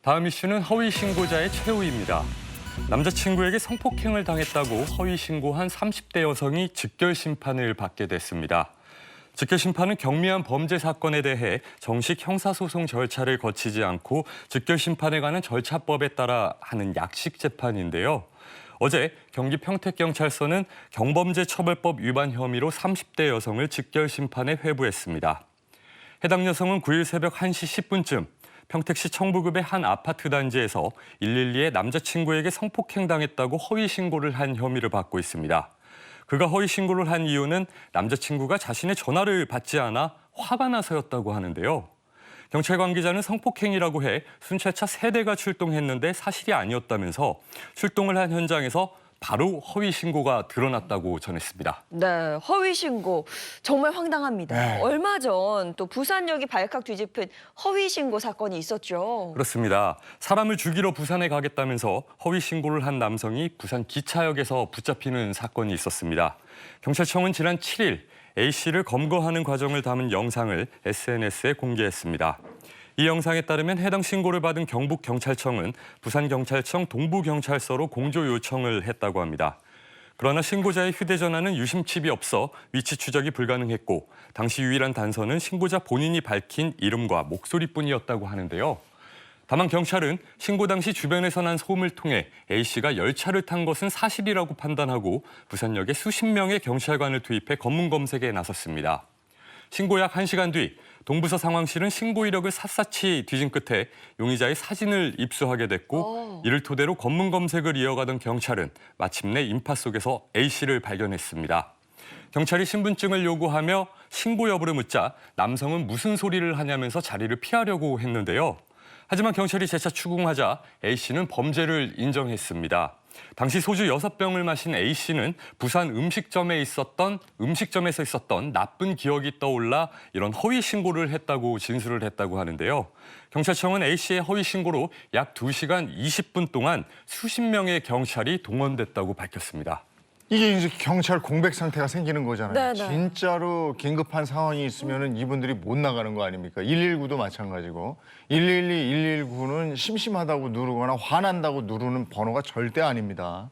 다음 이슈는 허위 신고자의 최후입니다. 남자친구에게 성폭행을 당했다고 허위 신고한 30대 여성이 직결 심판을 받게 됐습니다. 직결 심판은 경미한 범죄 사건에 대해 정식 형사소송 절차를 거치지 않고 직결 심판에 관한 절차법에 따라 하는 약식 재판인데요. 어제 경기 평택경찰서는 경범죄처벌법 위반 혐의로 30대 여성을 직결 심판에 회부했습니다. 해당 여성은 9일 새벽 1시 10분쯤 평택시 청부급의 한 아파트 단지에서 112에 남자친구에게 성폭행당했다고 허위 신고를 한 혐의를 받고 있습니다. 그가 허위 신고를 한 이유는 남자친구가 자신의 전화를 받지 않아 화가 나서였다고 하는데요. 경찰 관계자는 성폭행이라고 해 순찰차 3대가 출동했는데 사실이 아니었다면서 출동을 한 현장에서 바로 허위 신고가 드러났다고 전했습니다. 네, 허위 신고 정말 황당합니다. 네. 얼마 전 또 부산역이 발칵 뒤집힌 허위 신고 사건이 있었죠. 그렇습니다. 사람을 죽이러 부산에 가겠다면서 허위 신고를 한 남성이 부산 기차역에서 붙잡히는 사건이 있었습니다. 경찰청은 지난 7일 A씨를 검거하는 과정을 담은 영상을 SNS에 공개했습니다. 이 영상에 따르면 해당 신고를 받은 경북경찰청은 부산경찰청 동부경찰서로 공조 요청을 했다고 합니다. 그러나 신고자의 휴대전화는 유심칩이 없어 위치 추적이 불가능했고 당시 유일한 단서는 신고자 본인이 밝힌 이름과 목소리뿐이었다고 하는데요. 다만 경찰은 신고 당시 주변에서 난 소음을 통해 A씨가 열차를 탄 것은 사실이라고 판단하고 부산역에 수십 명의 경찰관을 투입해 검문 검색에 나섰습니다. 신고 약 1시간 뒤 동부서 상황실은 신고 이력을 샅샅이 뒤진 끝에 용의자의 사진을 입수하게 됐고 이를 토대로 검문 검색을 이어가던 경찰은 마침내 인파 속에서 A씨를 발견했습니다. 경찰이 신분증을 요구하며 신고 여부를 묻자 남성은 무슨 소리를 하냐면서 자리를 피하려고 했는데요. 하지만 경찰이 재차 추궁하자 A씨는 범죄를 인정했습니다. 당시 소주 6병을 마신 A씨는 부산 음식점에서 있었던 나쁜 기억이 떠올라 이런 허위 신고를 했다고 진술을 했다고 하는데요. 경찰청은 A씨의 허위 신고로 약 2시간 20분 동안 수십 명의 경찰이 동원됐다고 밝혔습니다. 이게 이제 경찰 공백 상태가 생기는 거잖아요. 네네. 진짜로 긴급한 상황이 있으면 이분들이 못 나가는 거 아닙니까? 119도 마찬가지고 112, 119는 심심하다고 누르거나 화난다고 누르는 번호가 절대 아닙니다.